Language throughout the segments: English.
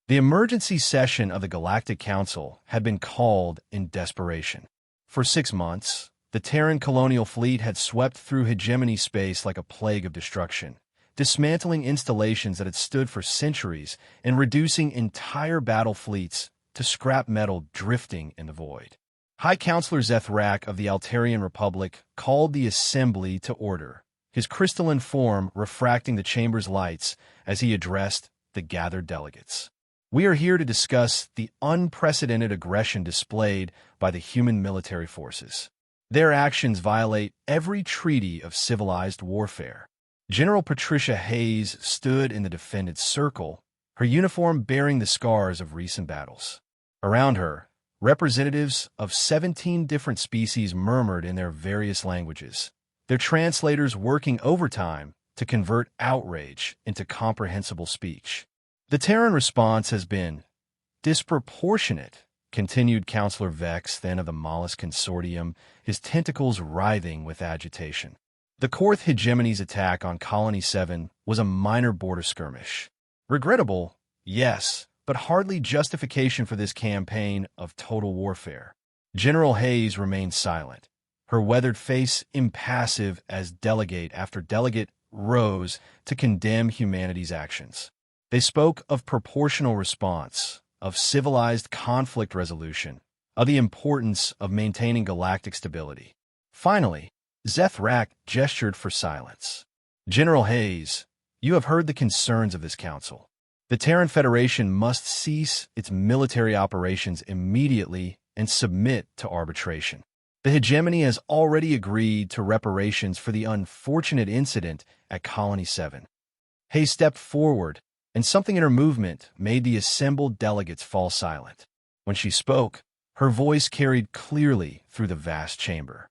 The emergency session of the Galactic Council had been called in desperation. For 6 months, the Terran colonial fleet had swept through hegemony space like a plague of destruction, dismantling installations that had stood for centuries and reducing entire battle fleets to scrap metal drifting in the void. High Counselor Zethrak of the Altarian Republic called the assembly to order, his crystalline form refracting the chamber's lights as he addressed the gathered delegates. We are here to discuss the unprecedented aggression displayed by the human military forces. Their actions violate every treaty of civilized warfare. General Patricia Hayes stood in the defended circle, her uniform bearing the scars of recent battles. Around her, representatives of 17 different species murmured in their various languages, their translators working overtime to convert outrage into comprehensible speech. The Terran response has been disproportionate, continued Counselor Vex, then of the Mollusk Consortium, his tentacles writhing with agitation. The Korth hegemony's attack on Colony 7 was a minor border skirmish. Regrettable, yes, but hardly justification for this campaign of total warfare. General Hayes remained silent, her weathered face impassive as delegate after delegate rose to condemn humanity's actions. They spoke of proportional response, of civilized conflict resolution, of the importance of maintaining galactic stability. Finally, Zethrak gestured for silence. General Hayes, you have heard the concerns of this council. The Terran Federation must cease its military operations immediately and submit to arbitration. The hegemony has already agreed to reparations for the unfortunate incident at Colony 7. Hayes stepped forward, and something in her movement made the assembled delegates fall silent. When she spoke, her voice carried clearly through the vast chamber.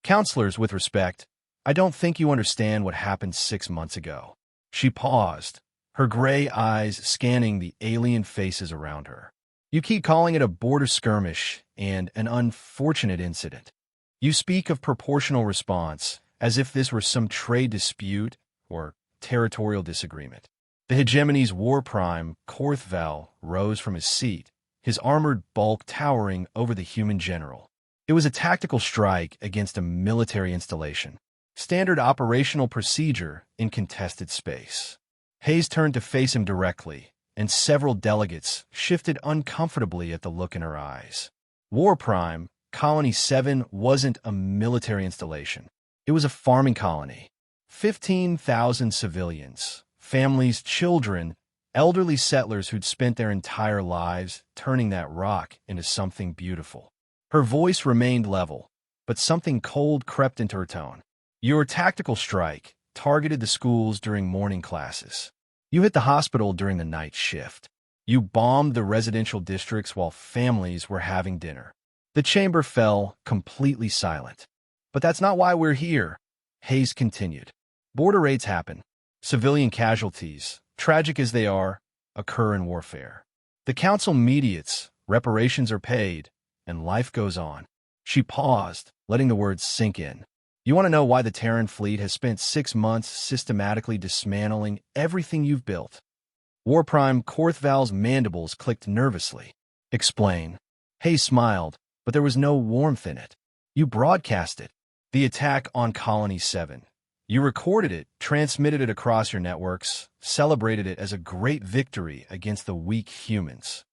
Counselors, with respect, I don't think you understand what happened 6 months ago. She paused, her gray eyes scanning the alien faces around her. You keep calling it a border skirmish and an unfortunate incident. You speak of proportional response as if this were some trade dispute or territorial disagreement. The hegemony's war prime, Korthval, rose from his seat, his armored bulk towering over the human general. It was a tactical strike against a military installation, standard operational procedure in contested space. Hayes turned to face him directly, and several delegates shifted uncomfortably at the look in her eyes. War Prime, Colony 7 wasn't a military installation. It was a farming colony. 15,000 civilians, families, children, elderly settlers who'd spent their entire lives turning that rock into something beautiful. Her voice remained level, but something cold crept into her tone. Your tactical strike targeted the schools during morning classes. You hit the hospital during the night shift. You bombed the residential districts while families were having dinner. The chamber fell completely silent. But that's not why we're here, Hayes continued. Border raids happen. Civilian casualties, tragic as they are, occur in warfare. The council mediates, reparations are paid, and life goes on. She paused, letting the words sink in. You want to know why the Terran fleet has spent 6 months systematically dismantling everything you've built? War Prime Korthval's mandibles clicked nervously. Explain. Hayes smiled, but there was no warmth in it. You broadcast it. The attack on Colony 7. You recorded it, transmitted it across your networks, celebrated it as a great victory against the weak humans.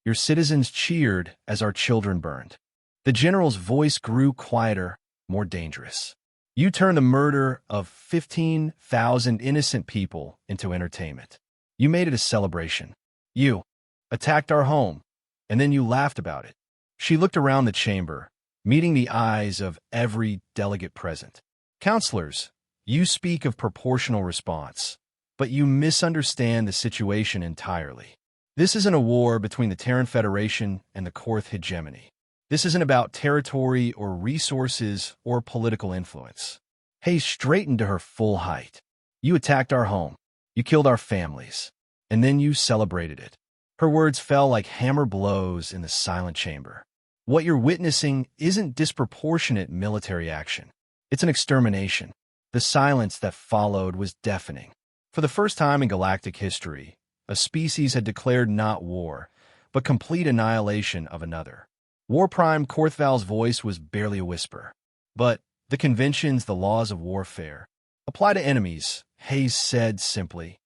Your citizens cheered as our children burned. The general's voice grew quieter, more dangerous. You turned the murder of 15,000 innocent people into entertainment. You made it a celebration. You attacked our home, and then you laughed about it. She looked around the chamber, meeting the eyes of every delegate present. Counselors, you speak of proportional response, but you misunderstand the situation entirely. This isn't a war between the Terran Federation and the Korth hegemony. This isn't about territory or resources or political influence. Hayes straightened to her full height. You attacked our home. You killed our families. And then you celebrated it. Her words fell like hammer blows in the silent chamber. What you're witnessing isn't disproportionate military action. It's an extermination. The silence that followed was deafening. For the first time in galactic history, A species had declared not war, but complete annihilation of another. War Prime Korthval's voice was barely a whisper. But the conventions, the laws of warfare, apply to enemies, Hayes said simply.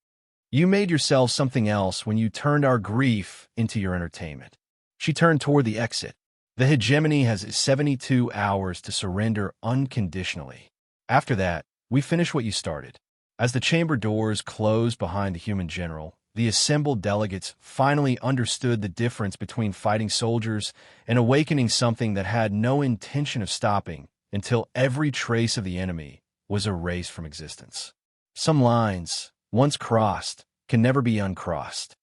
You made yourself something else when you turned our grief into your entertainment. She turned toward the exit. The hegemony has 72 hours to surrender unconditionally. After that, we finish what you started. As the chamber doors closed behind the human general, the assembled delegates finally understood the difference between fighting soldiers and awakening something that had no intention of stopping until every trace of the enemy was erased from existence. Some lines, once crossed, can never be uncrossed.